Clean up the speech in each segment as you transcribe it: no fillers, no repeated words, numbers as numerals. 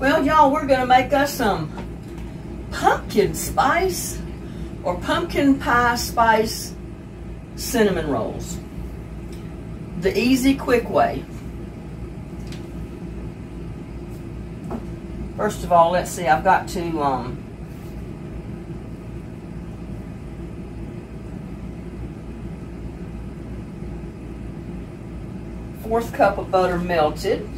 Well, y'all, we're gonna make us some pumpkin spice or pumpkin pie spice cinnamon rolls. The easy, quick way. First of all, let's see, I've got to 1/4 cup of butter melted.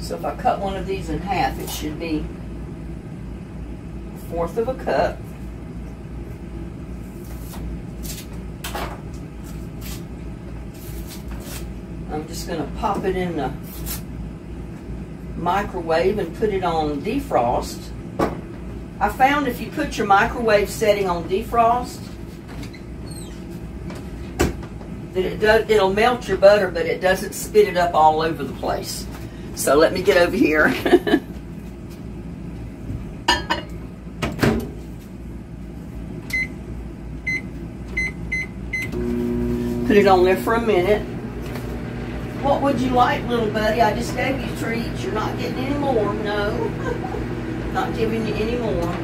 So if I cut one of these in half, it should be 1/4 cup. I'm just going to pop it in the microwave and put it on defrost. I found if you put your microwave setting on defrost, that it'll melt your butter, but it doesn't spit it up all over the place. So let me get over here. Put it on there for a minute. What would you like, little buddy? I just gave you treats. You're not getting any more. No. Not giving you any more.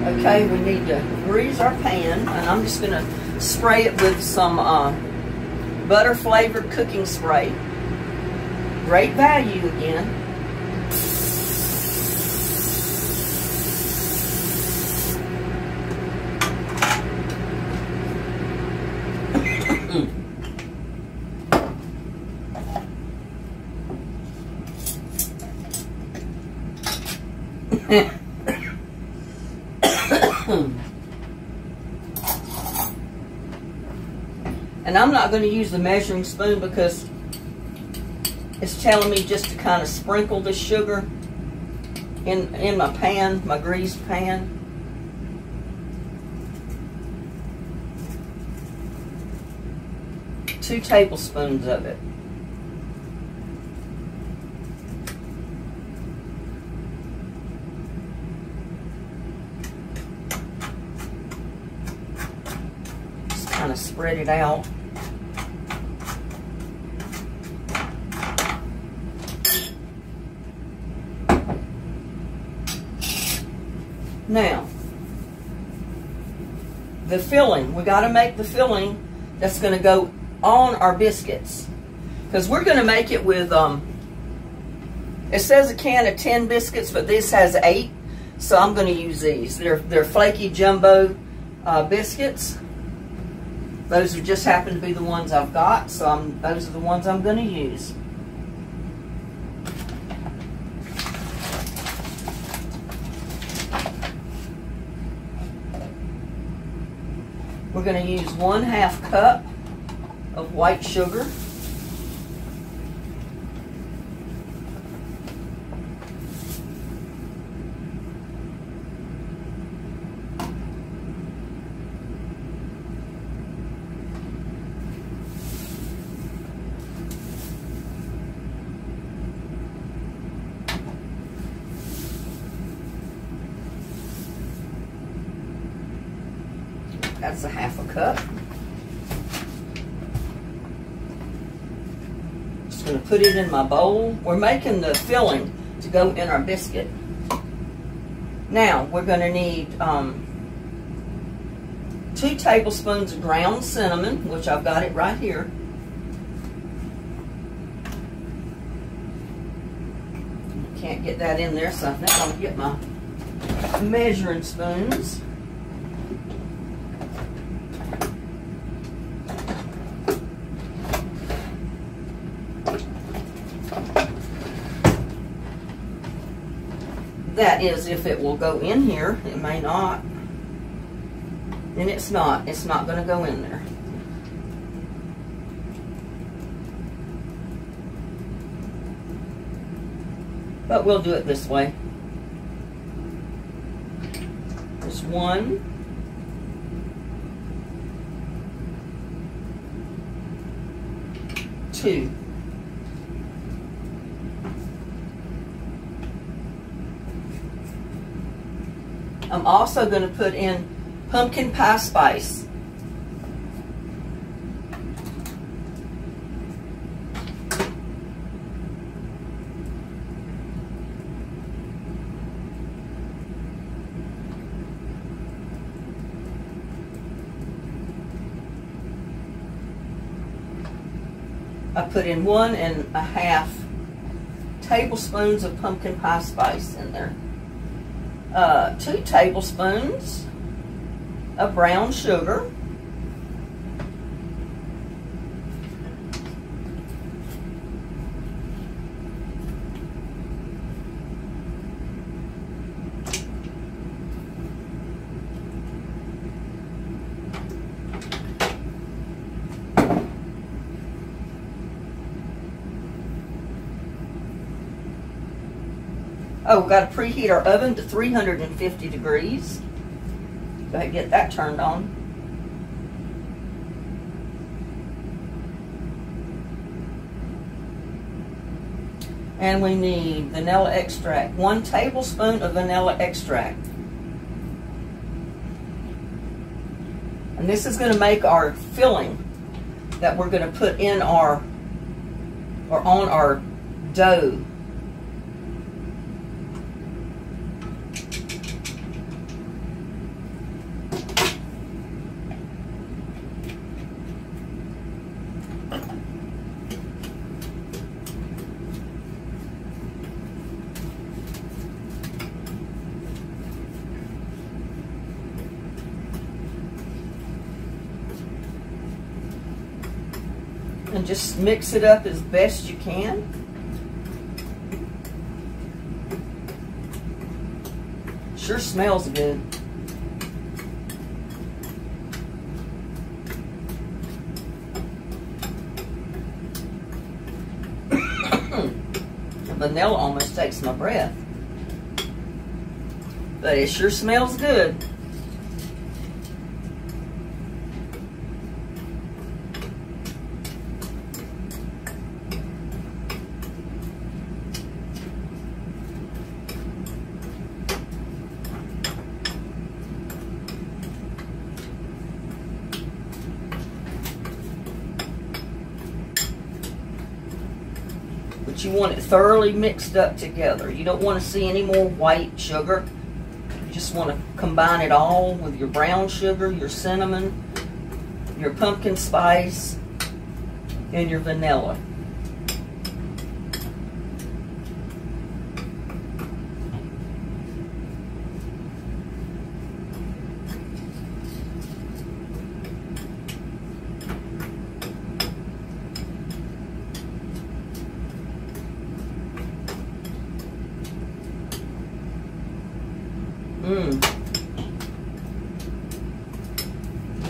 Okay, we need to grease our pan, and I'm just going to spray it with some butter flavored cooking spray. Great value again. And I'm not going to use the measuring spoon because it's telling me just to kind of sprinkle the sugar in my pan, my greased pan. Two tablespoons of it. Just kind of spread it out. Now, the filling, we got to make the filling that's going to go on our biscuits, because we're going to make it with, it says a can of 10 biscuits, but this has 8, so I'm going to use these. They're flaky jumbo biscuits. Those are just happen to be the ones I've got, so those are the ones I'm going to use. We're going to use 1/2 cup of white sugar. That's 1/2 cup. Just going to put it in my bowl. We're making the filling to go in our biscuit. Now we're going to need 2 tablespoons of ground cinnamon, which I've got it right here. Can't get that in there, so I think I'll get my measuring spoons. That is if it will go in here. It may not. And it's not going to go in there. But we'll do it this way. That's 1. 2. I'm also going to put in pumpkin pie spice. I put in 1.5 tablespoons of pumpkin pie spice in there. 2 tablespoons of brown sugar. Oh, we've got to preheat our oven to 350 degrees. Go ahead and get that turned on. And we need vanilla extract. 1 tablespoon of vanilla extract. And this is going to make our filling that we're going to put in our, or on our dough. And just mix it up as best you can. Sure smells good. The vanilla almost takes my breath. But it sure smells good. But you want it thoroughly mixed up together. You don't want to see any more white sugar. You just want to combine it all with your brown sugar, your cinnamon, your pumpkin spice, and your vanilla.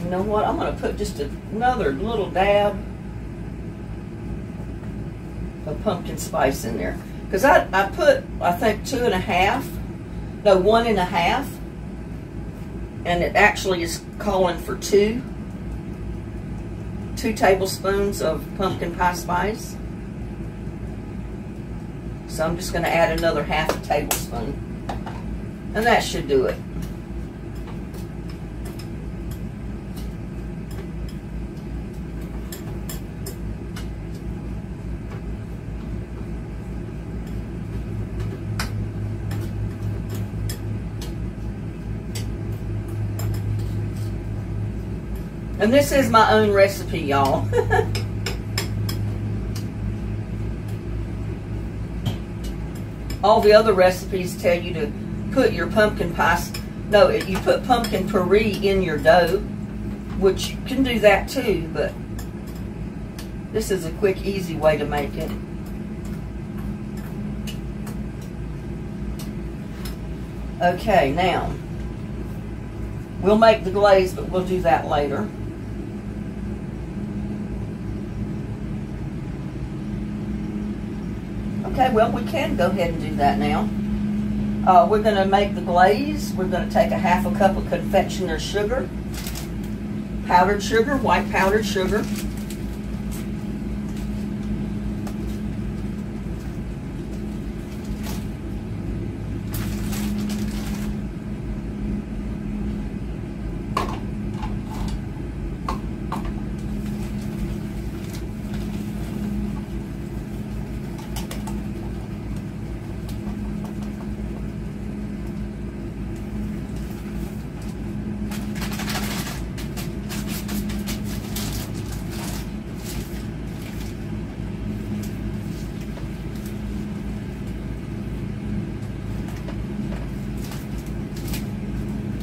You know what? I'm going to put just another little dab of pumpkin spice in there. Because I put, I think, 1.5. And it actually is calling for 2 tablespoons of pumpkin pie spice. So I'm just going to add another 1/2 tablespoon. And that should do it. And this is my own recipe, y'all. All the other recipes tell you to put your pumpkin pie, no, you put pumpkin puree in your dough, which you can do that too, but this is a quick, easy way to make it. Okay, now, we'll make the glaze, but we'll do that later. Okay, well, we can go ahead and do that now. We're going to make the glaze. We're going to take a half a cup of confectioner's sugar, powdered sugar, white powdered sugar.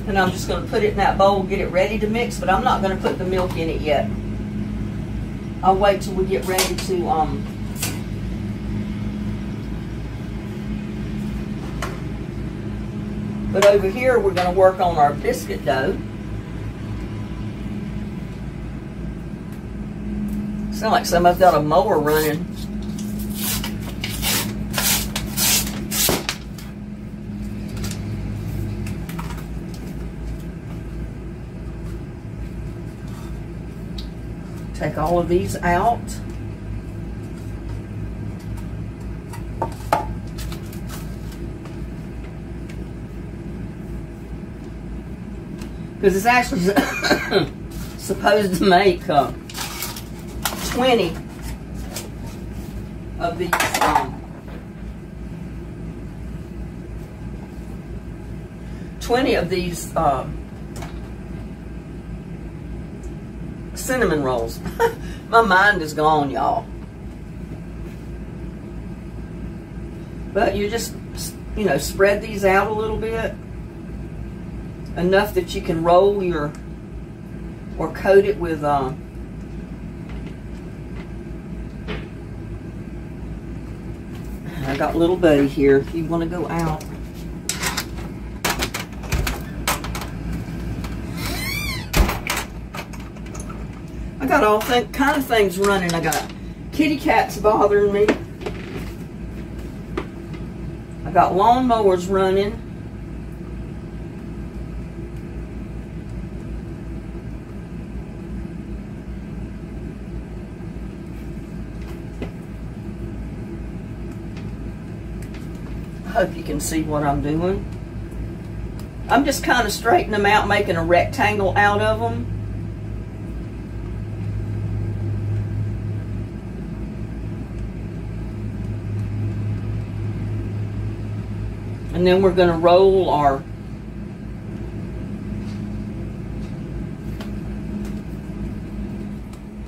And I'm just going to put it in that bowl, get it ready to mix, but I'm not going to put the milk in it yet. I'll wait till we get ready to but over here we're going to work on our biscuit dough. Sound like somebody's got a mower running. Take all of these out. Because it's actually supposed to make 20 of these 20 of these cinnamon rolls. My mind is gone, y'all. But you just, you know, spread these out a little bit. Enough that you can roll your, or coat it with, I got little buddy here if you want to go out. I got all kind of things running. I got kitty cats bothering me. I got lawnmowers running. I hope you can see what I'm doing. I'm just kind of straightening them out, making a rectangle out of them. And then we're going to roll our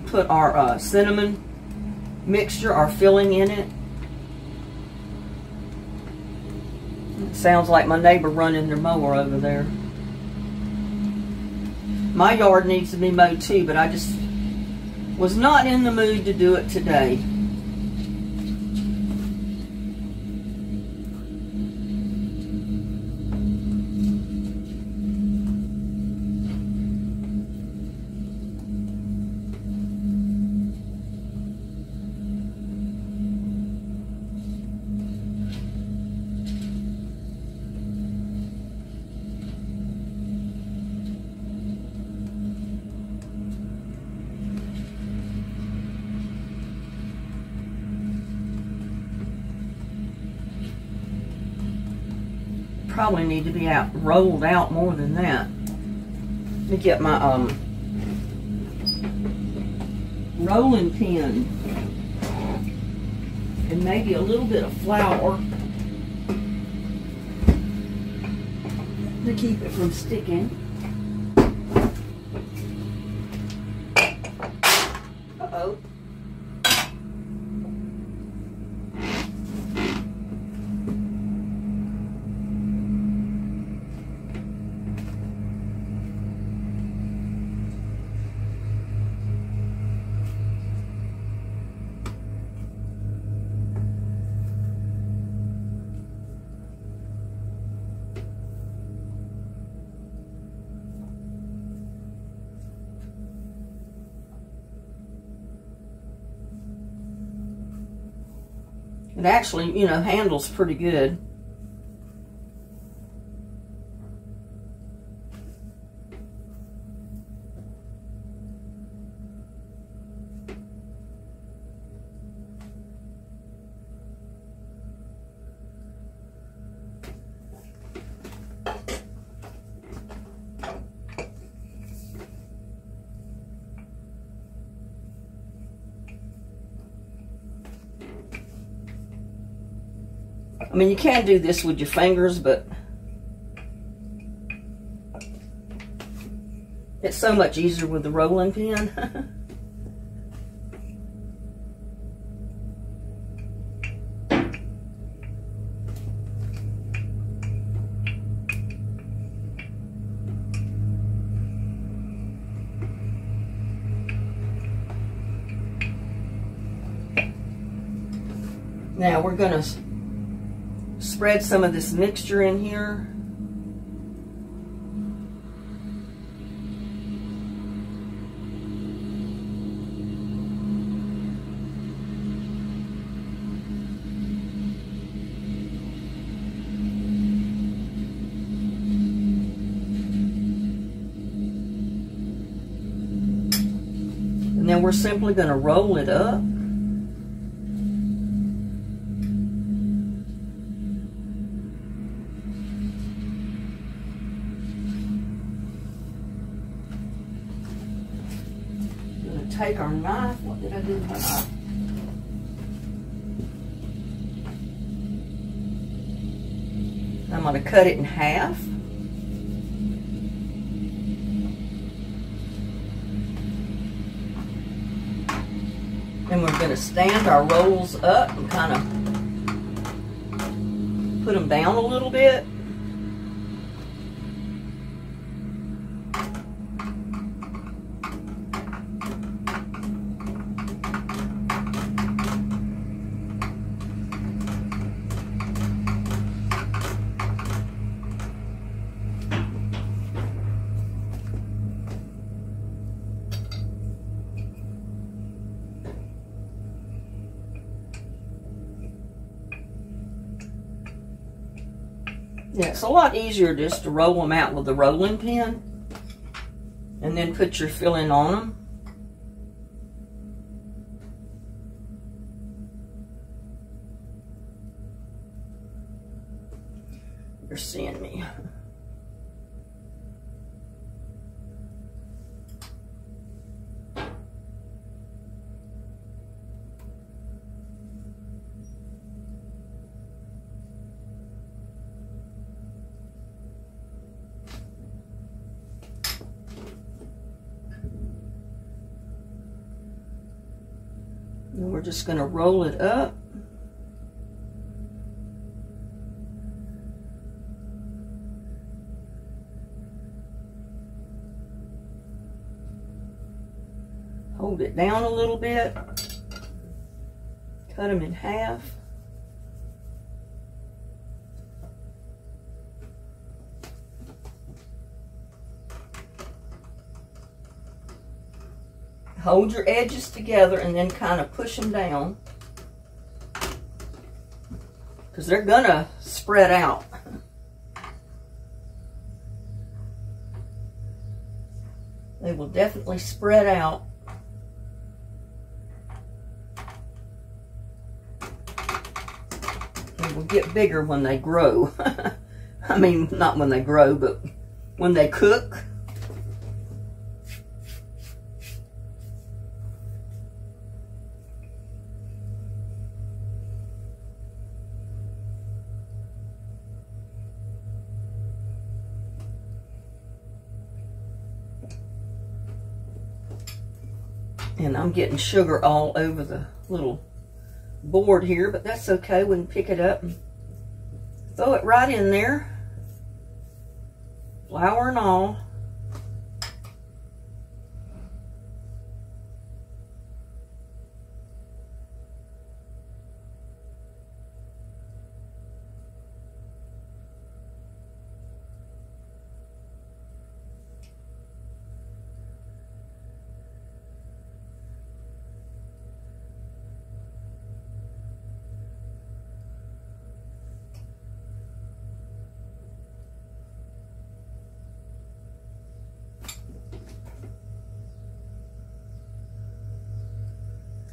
put our cinnamon mixture, our filling in it. It sounds like my neighbor running their mower over there. My yard needs to be mowed too, but I just was not in the mood to do it today. Probably need to be rolled out more than that. Let me get my rolling pin and maybe a little bit of flour to keep it from sticking. Uh-oh. It actually, you know, handles pretty good. I mean, you can do this with your fingers, but it's so much easier with the rolling pin. Now we're going to spread some of this mixture in here. And then we're simply going to roll it up. Take our knife. What did I do with my knife? I'm going to cut it in half. And we're going to stand our rolls up and kind of put them down a little bit. Yeah, it's a lot easier just to roll them out with the rolling pin and then put your filling on them. You're seeing me. And we're just going to roll it up. Hold it down a little bit. Cut them in half. Hold your edges together and then kind of push them down, because they're gonna spread out. They will definitely spread out. They will get bigger when they grow. I mean, not when they grow, but when they cook. And I'm getting sugar all over the little board here, but that's okay. We can pick it up and throw it right in there, flour and all.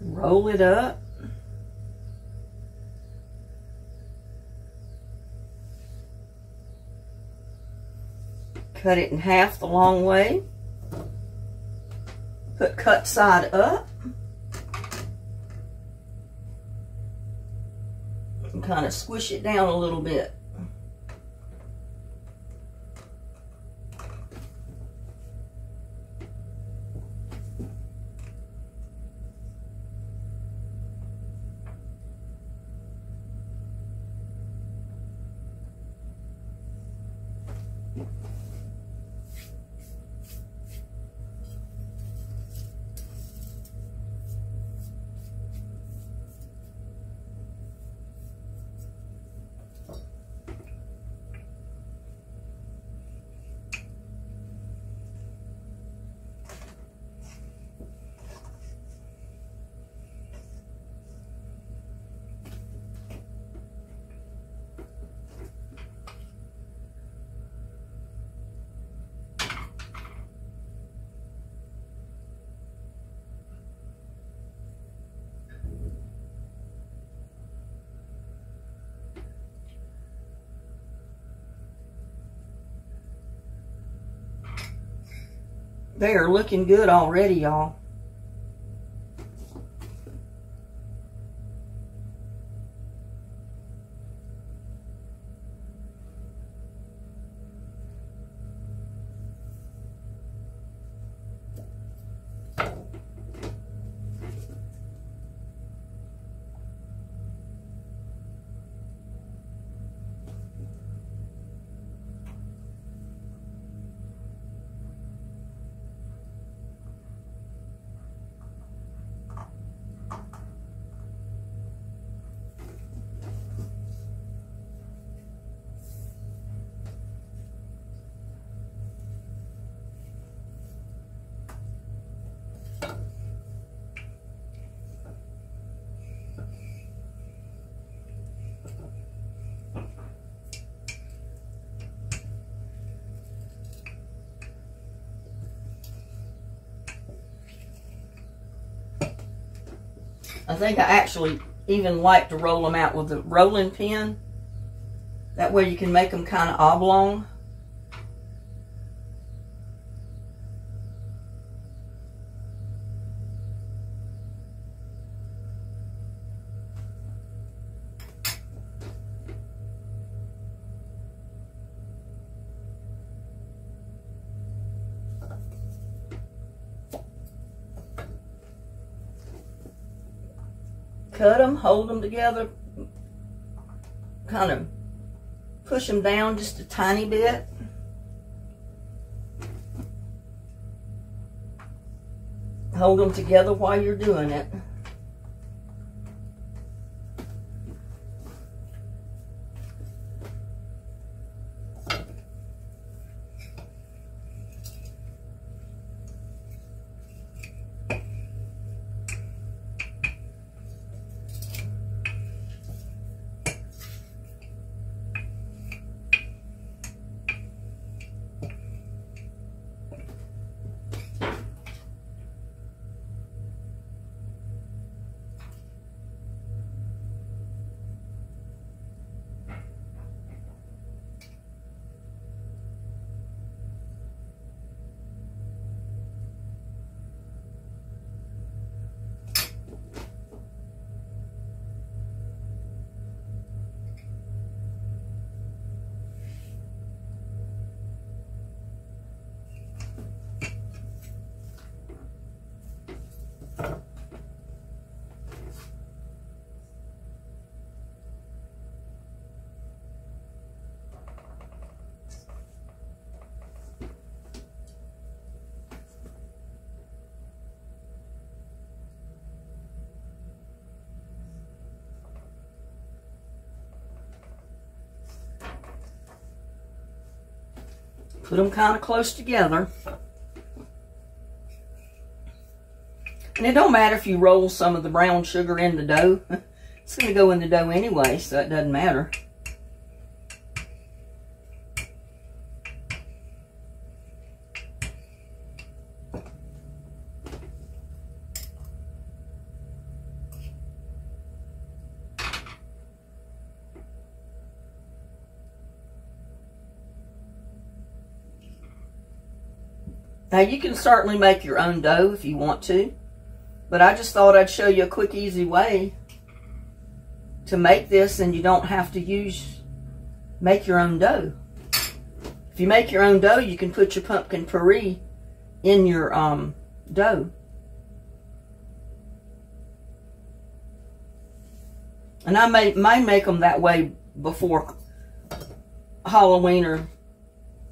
Roll it up. Cut it in half the long way. Put cut side up. And kind of squish it down a little bit. They are looking good already, y'all. I think I actually even like to roll them out with the rolling pin. That way you can make them kind of oblong. Cut them, hold them together, kind of push them down just a tiny bit. Hold them together while you're doing it. Put them kind of close together. And it don't matter if you roll some of the brown sugar in the dough. It's going to go in the dough anyway, so it doesn't matter. Now you can certainly make your own dough if you want to, but I just thought I'd show you a quick, easy way to make this, and you don't have to make your own dough. If you make your own dough, you can put your pumpkin puree in your dough. And I may make them that way before Halloween or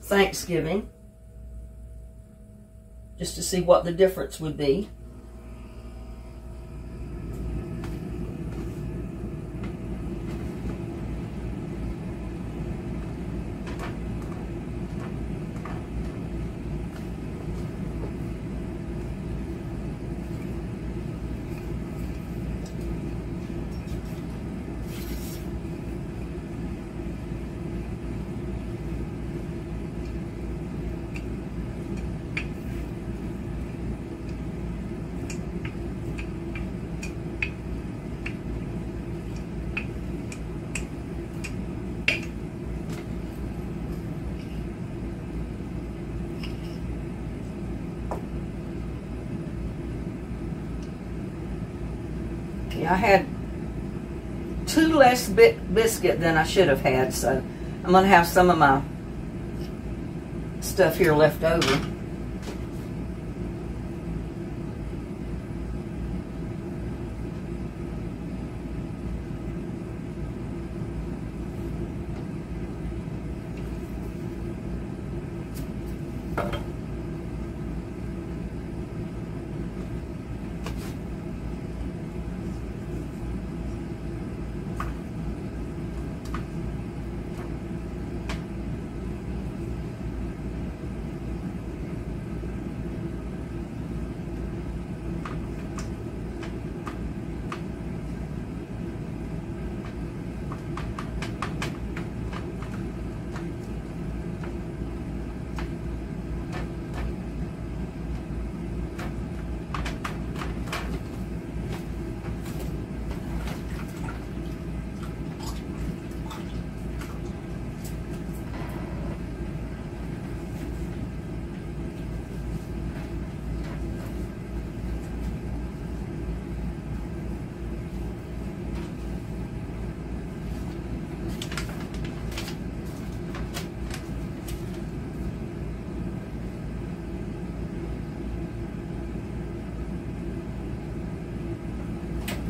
Thanksgiving, just to see what the difference would be. I had 2 less biscuit than I should have had, so I'm going to have some of my stuff here left over.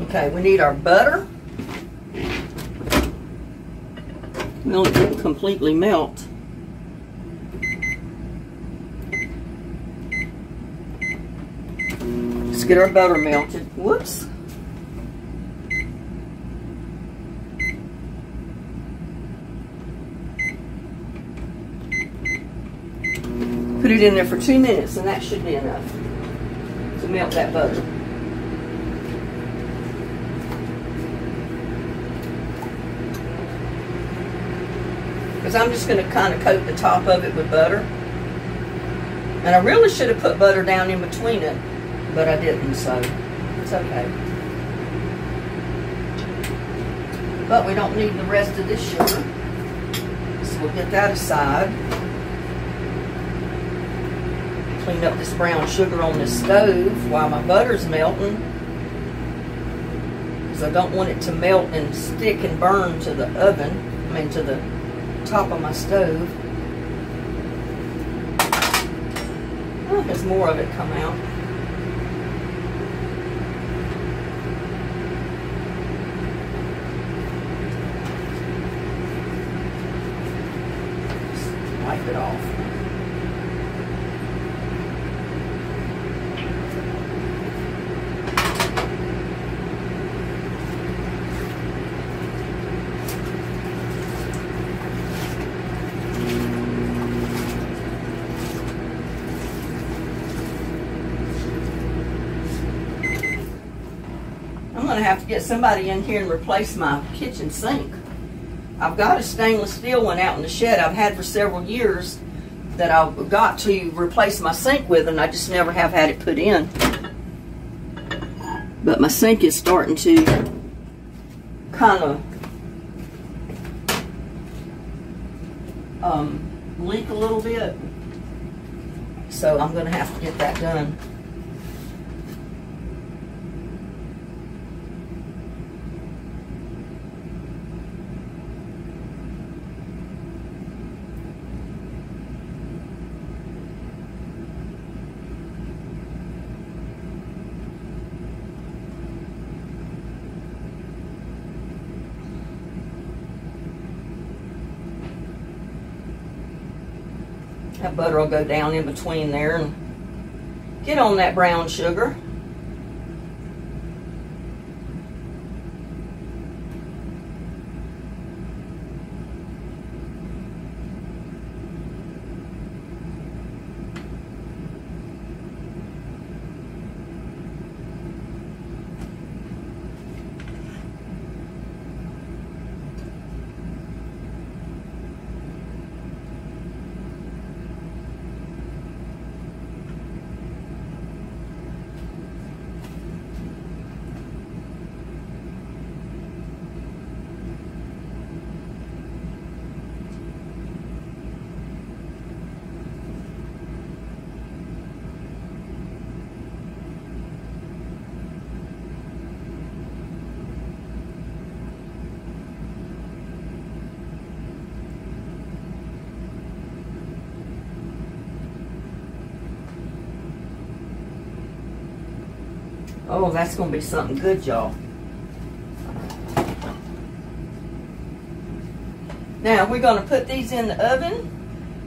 Okay, we need our butter. Milk didn't completely melt. Let's get our butter melted. Whoops. Put it in there for 2 minutes, and that should be enough to melt that butter. Because I'm just going to kind of coat the top of it with butter. And I really should have put butter down in between it, but I didn't, so it's okay. But we don't need the rest of this sugar, so we'll get that aside. Clean up this brown sugar on this stove while my butter's melting, because I don't want it to melt and stick and burn to the oven, I mean to the top of my stove. Oh, there's more of it come out. Just wipe it off. I'm going to have to get somebody in here and replace my kitchen sink. I've got a stainless steel one out in the shed I've had for several years that I've got to replace my sink with, and I just never have had it put in. But my sink is starting to kind of leak a little bit, so I'm going to have to get that done. That butter will go down in between there and get on that brown sugar. Oh, that's going to be something good, y'all. Now, we're going to put these in the oven,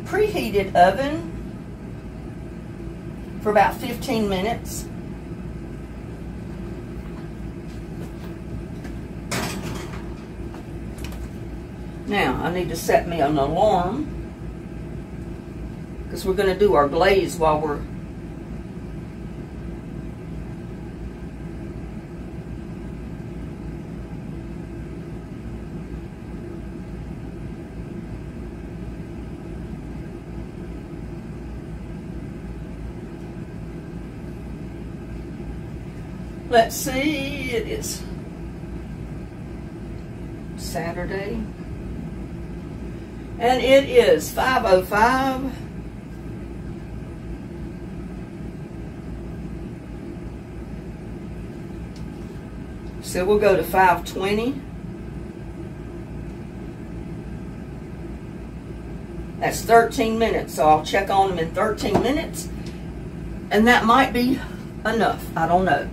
preheated oven, for about 15 minutes. Now, I need to set me an alarm, because we're going to do our glaze while we're let's see, it is Saturday, and it is 5:05. So we'll go to 5:20. That's 13 minutes, so I'll check on them in 13 minutes, and that might be enough. I don't know.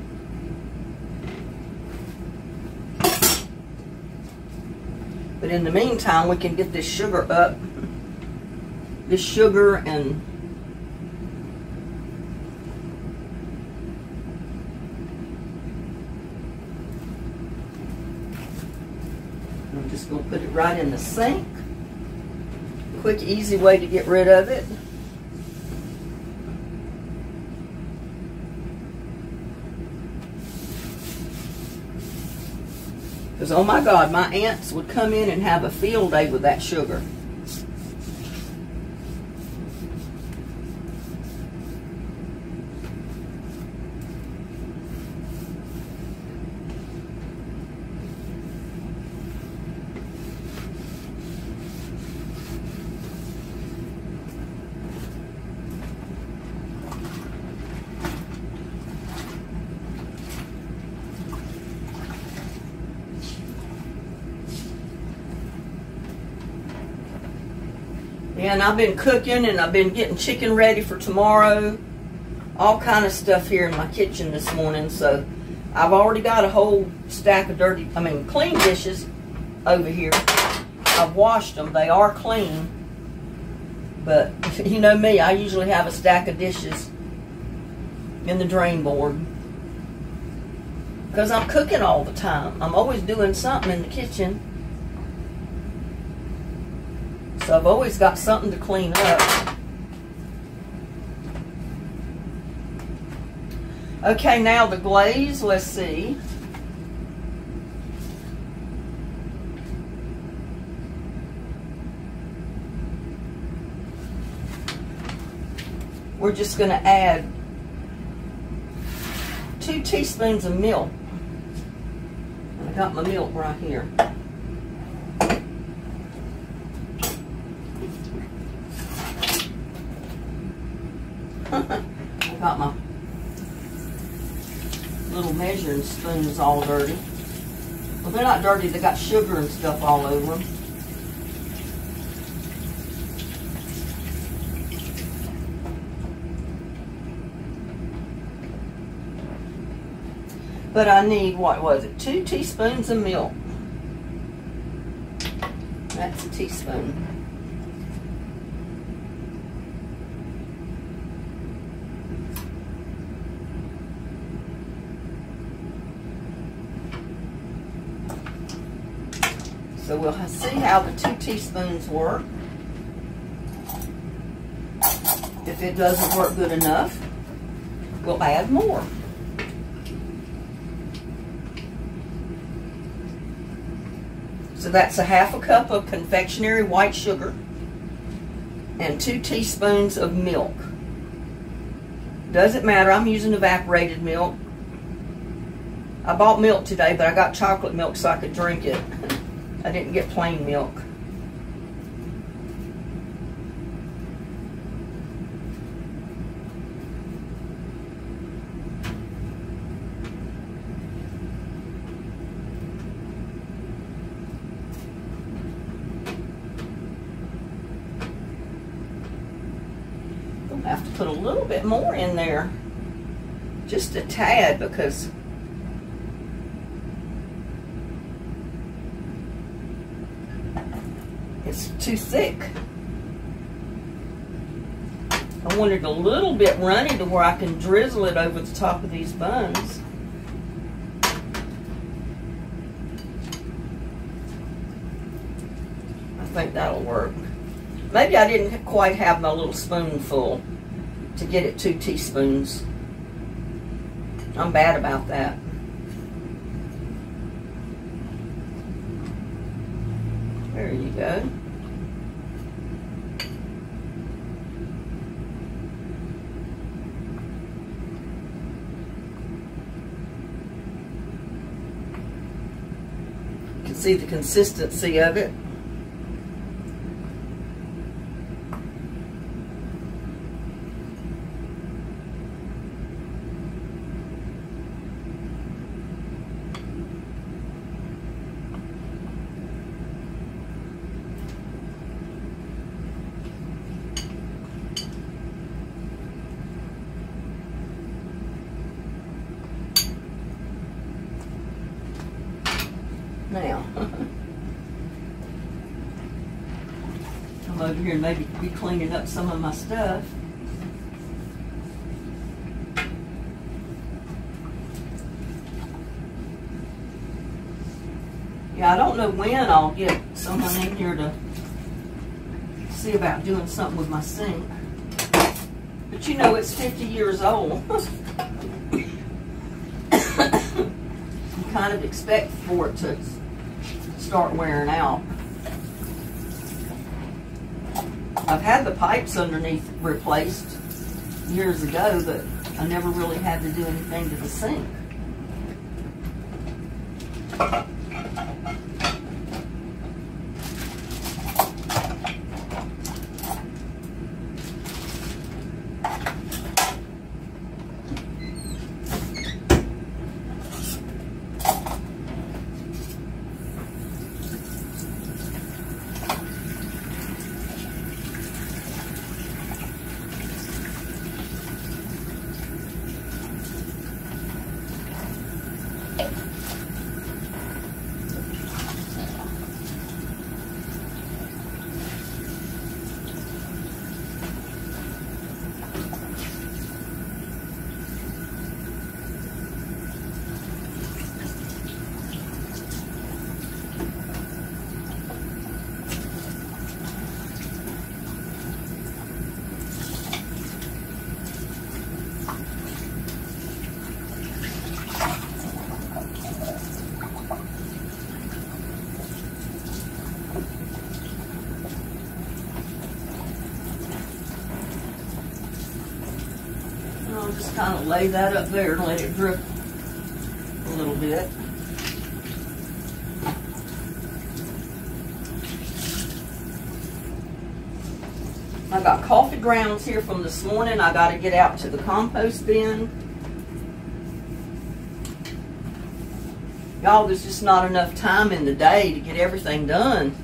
But in the meantime, we can get this sugar up. This sugar and I'm just going to put it right in the sink. Quick, easy way to get rid of it. Because, oh my God, my aunts would come in and have a field day with that sugar. Yeah, and I've been cooking and I've been getting chicken ready for tomorrow. All kind of stuff here in my kitchen this morning. So I've already got a whole stack of clean dishes over here. I've washed them. They are clean. But you know me, I usually have a stack of dishes in the drain board. Because I'm cooking all the time. I'm always doing something in the kitchen. So I've always got something to clean up. Okay, now the glaze, let's see. We're just going to add 2 teaspoons of milk. I got my milk right here. I got my little measuring spoons all dirty. Well, they're not dirty, they got sugar and stuff all over them. But I need, what was it, 2 teaspoons of milk. That's a teaspoon. So we'll see how the 2 teaspoons work. If it doesn't work good enough, we'll add more. So that's a ½ cup of confectionery white sugar and 2 teaspoons of milk. Doesn't matter, I'm using evaporated milk. I bought milk today, but I got chocolate milk so I could drink it. I didn't get plain milk. Have to put a little bit more in there, just a tad, because it's too thick. I want it a little bit runny to where I can drizzle it over the top of these buns. I think that'll work. Maybe I didn't quite have my little spoonful to get it 2 teaspoons. I'm bad about that. There you go. You can see the consistency of it. Now, come over here and maybe be cleaning up some of my stuff. Yeah, I don't know when I'll get someone in here to see about doing something with my sink. But you know, it's 50 years old. You kind of expect for it to start wearing out. I've had the pipes underneath replaced years ago, but I never really had to do anything to the sink. I'll just kind of lay that up there and let it drip a little bit. I got coffee grounds here from this morning. I got to get out to the compost bin. Y'all, there's just not enough time in the day to get everything done.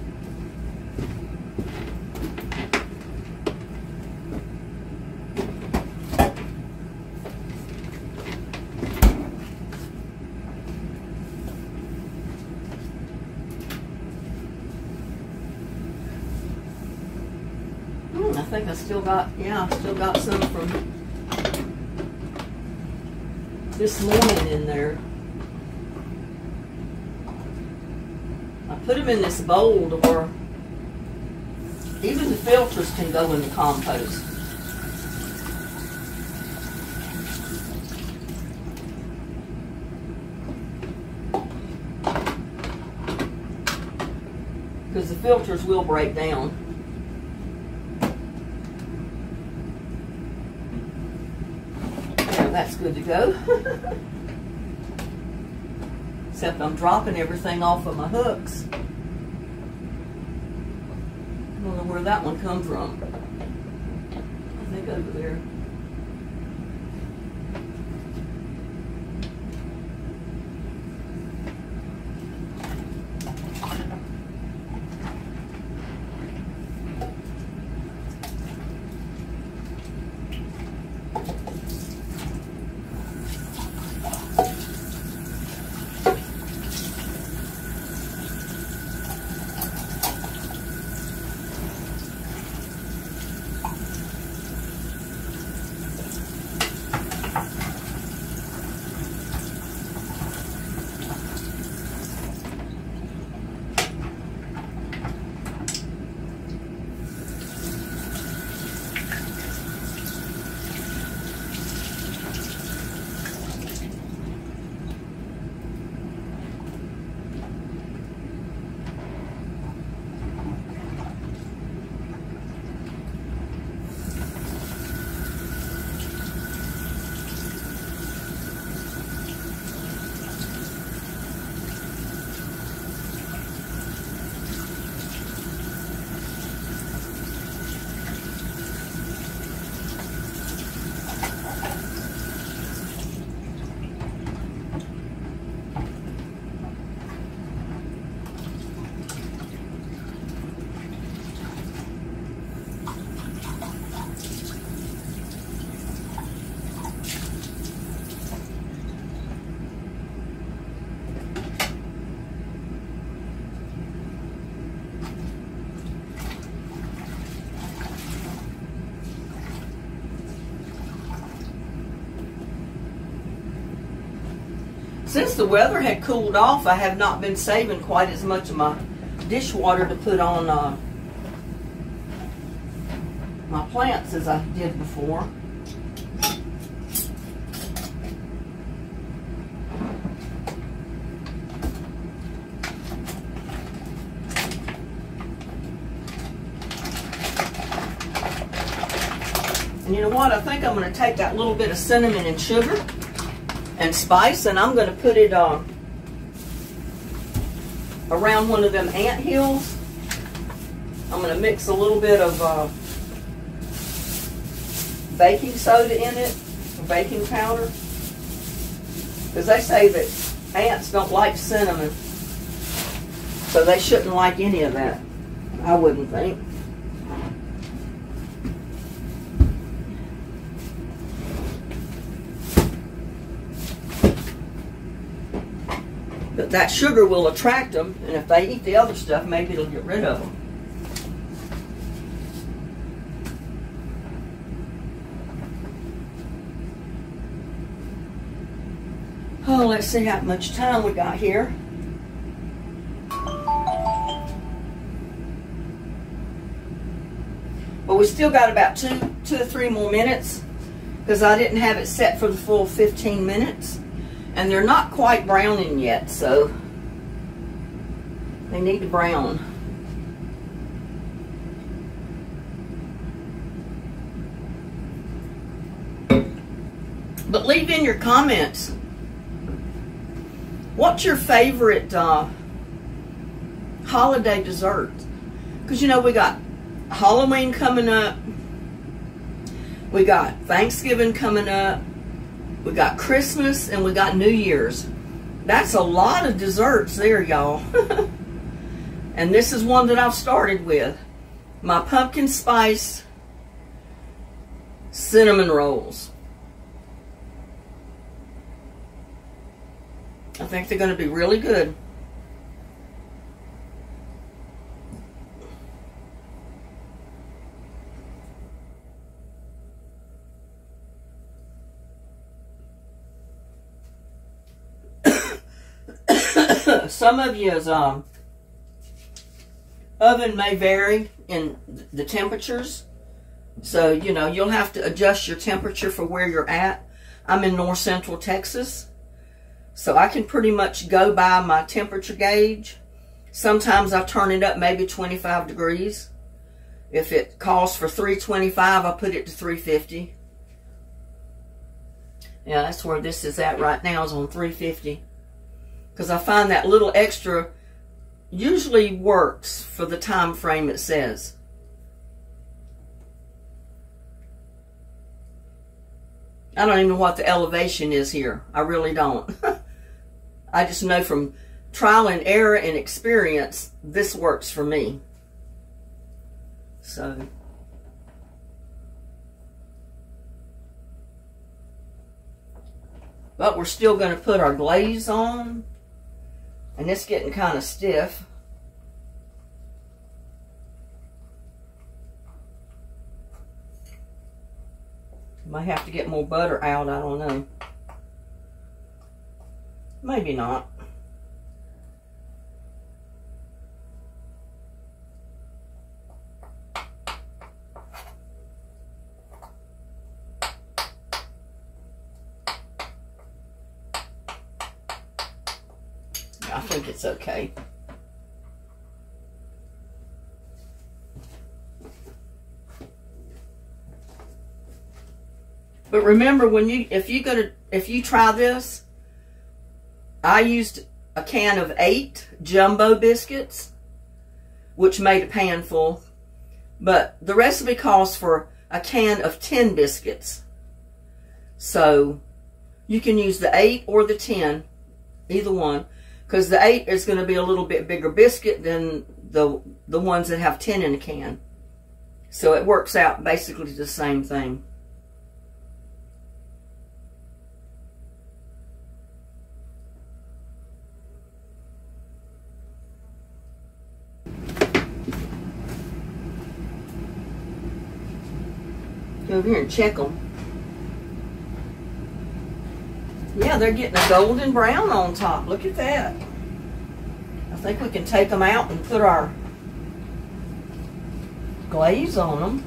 I think I still got, yeah, I still got some from this morning in there. I put them in this bowl to where even the filters can go in the compost. Because the filters will break down. Yeah, that's good to go. Except I'm dropping everything off of my hooks. I don't know where that one come from. I think over there. Since the weather had cooled off, I have not been saving quite as much of my dishwater to put on my plants as I did before. And you know what? I think I'm going to take that little bit of cinnamon and sugar and spice, and I'm going to put it around one of them ant hills. I'm going to mix a little bit of baking soda in it, or baking powder, because they say that ants don't like cinnamon, so they shouldn't like any of that, I wouldn't think. But that sugar will attract them, and if they eat the other stuff, maybe it'll get rid of them. Oh, let's see how much time we got here. But we still got about two or three more minutes, because I didn't have it set for the full 15 minutes. And they're not quite browning yet, so they need to brown. But leave in your comments, what's your favorite holiday dessert? Because you know, we got Halloween coming up, we got Thanksgiving coming up, we got Christmas, and we got New Year's. That's a lot of desserts there, y'all. And this is one that I've started with. My pumpkin spice cinnamon rolls. I think they're going to be really good. Some of you oven may vary in the temperatures. So, you know, you'll have to adjust your temperature for where you're at. I'm in north central Texas, so I can pretty much go by my temperature gauge. Sometimes I turn it up maybe 25 degrees. If it calls for 325, I put it to 350. Yeah, that's where this is at right now, is on 350. Because I find that little extra usually works for the time frame it says. I don't even know what the elevation is here. I really don't. I just know from trial and error and experience, this works for me. So, but we're still going to put our glaze on, and it's getting kind of stiff. Might have to get more butter out, I don't know. Maybe not. I think it's okay. But remember, when if you try this, I used a can of 8 jumbo biscuits, which made a pan full. But the recipe calls for a can of 10 biscuits. So you can use the 8 or the 10, either one, because the 8 is going to be a little bit bigger biscuit than the ones that have 10 in a can. So it works out basically the same thing. Go over here and check them. Yeah, they're getting a golden brown on top. Look at that. I think we can take them out and put our glaze on them.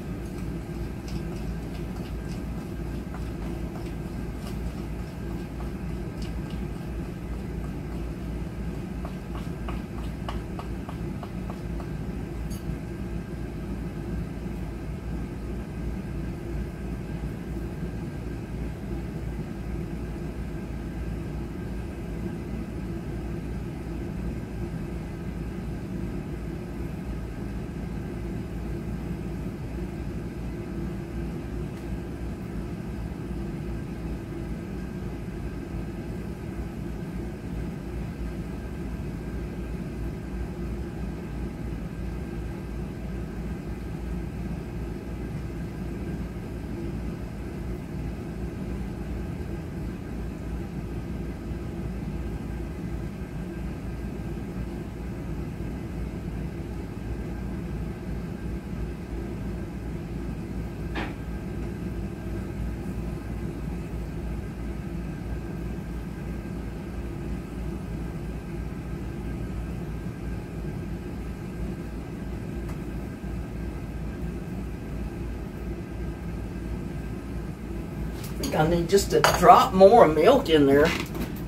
I need just a drop more milk in there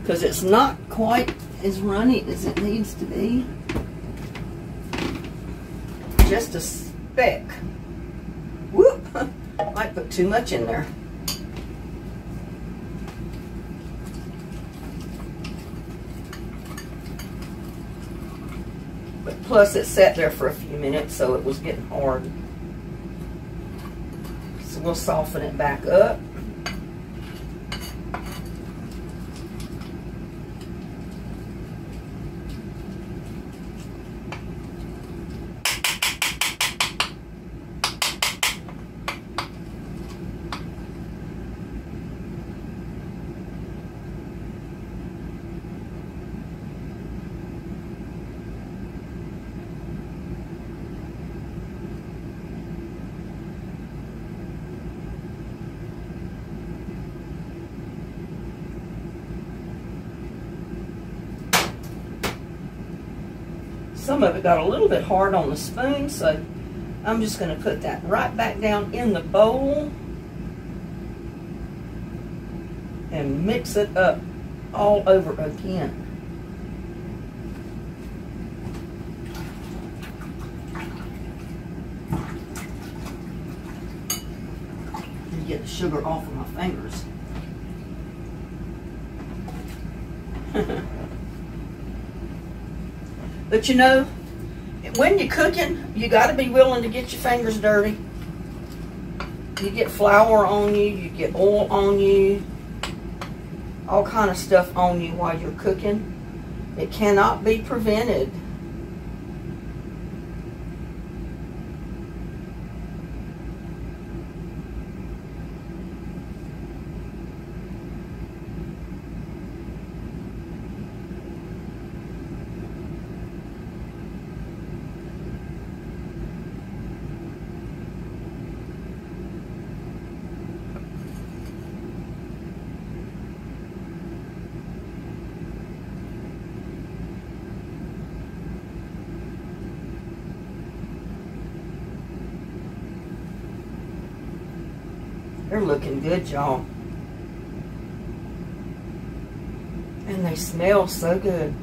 because it's not quite as runny as it needs to be. Just a speck. Whoop! Might put too much in there. But plus it sat there for a few minutes, so it was getting hard. So we'll soften it back up. Some of it got a little bit hard on the spoon, so I'm just going to put that right back down in the bowl and mix it up all over again. And get the sugar off of my fingers. But you know, when you're cooking, you got to be willing to get your fingers dirty. You get flour on you, you get oil on you, all kind of stuff on you while you're cooking. It cannot be prevented. They're looking good, y'all. And they smell so good.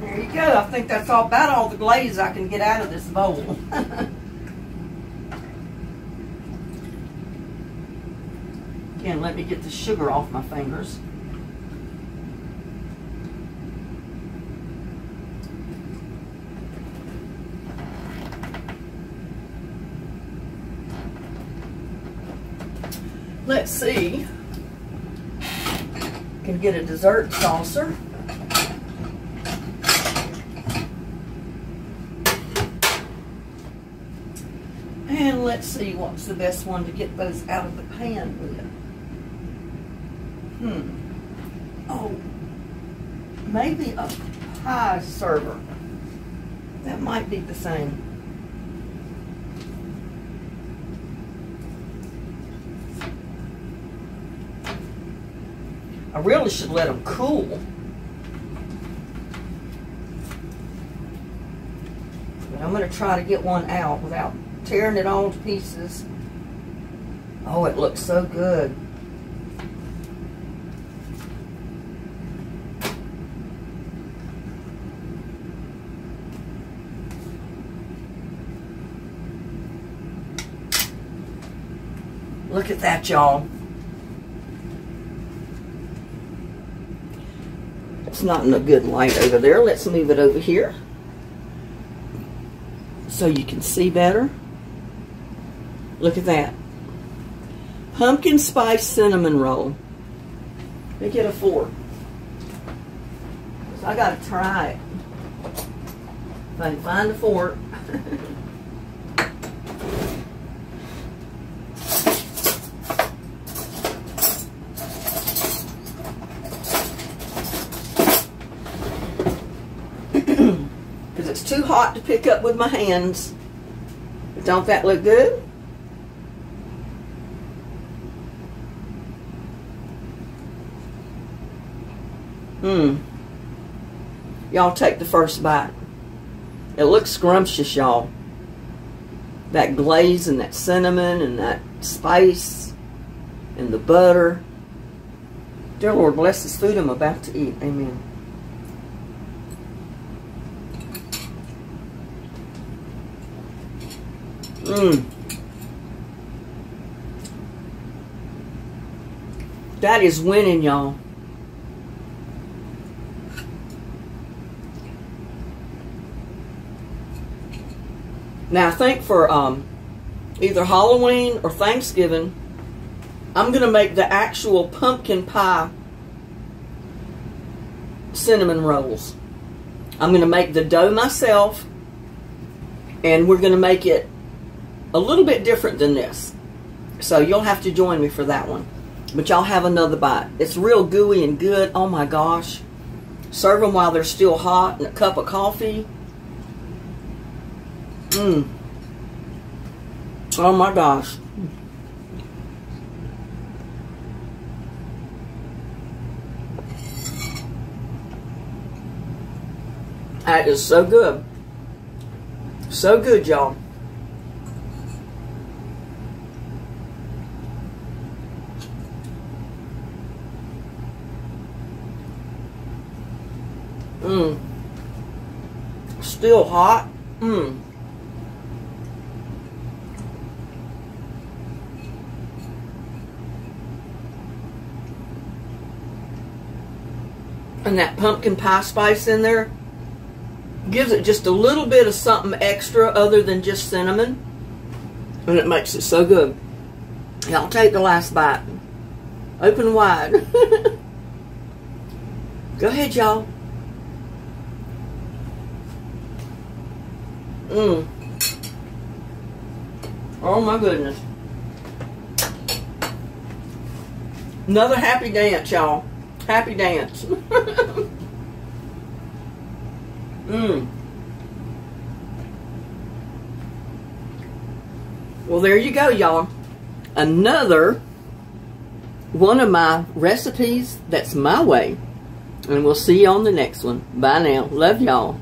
There you go. I think that's about all the glaze I can get out of this bowl. Again, let me get the sugar off my fingers. Let's see. Can get a dessert saucer. And let's see what's the best one to get those out of the pan with. Oh, maybe a pie server. That might be the same. I really should let them cool. But I'm going to try to get one out without tearing it all to pieces. Oh, it looks so good. Look at that, y'all. It's not in a good light over there. Let's move it over here so you can see better. Look at that. Pumpkin spice cinnamon roll. Let me get a fork. I gotta try it. If I can find a fork. Because it's too hot to pick up with my hands. But don't that look good? Y'all take the first bite. It looks scrumptious, y'all. That glaze and that cinnamon and that spice and the butter. Dear Lord, bless this food I'm about to eat. Amen. That is winning, y'all. Now I think for either Halloween or Thanksgiving, I'm going to make the actual pumpkin pie cinnamon rolls. I'm going to make the dough myself, and we're going to make it a little bit different than this. So you'll have to join me for that one. But y'all have another bite. It's real gooey and good. Oh my gosh. Serve them while they're still hot and a cup of coffee. Oh my gosh. That is so good. So good, y'all. Still hot. And that pumpkin pie spice in there gives it just a little bit of something extra other than just cinnamon. And it makes it so good. Y'all take the last bite. Open wide. Go ahead, y'all. Oh my goodness. Another happy dance, y'all. Happy dance. Well, there you go, y'all. Another one of my recipes that's my way. And we'll see you on the next one. Bye now. Love y'all.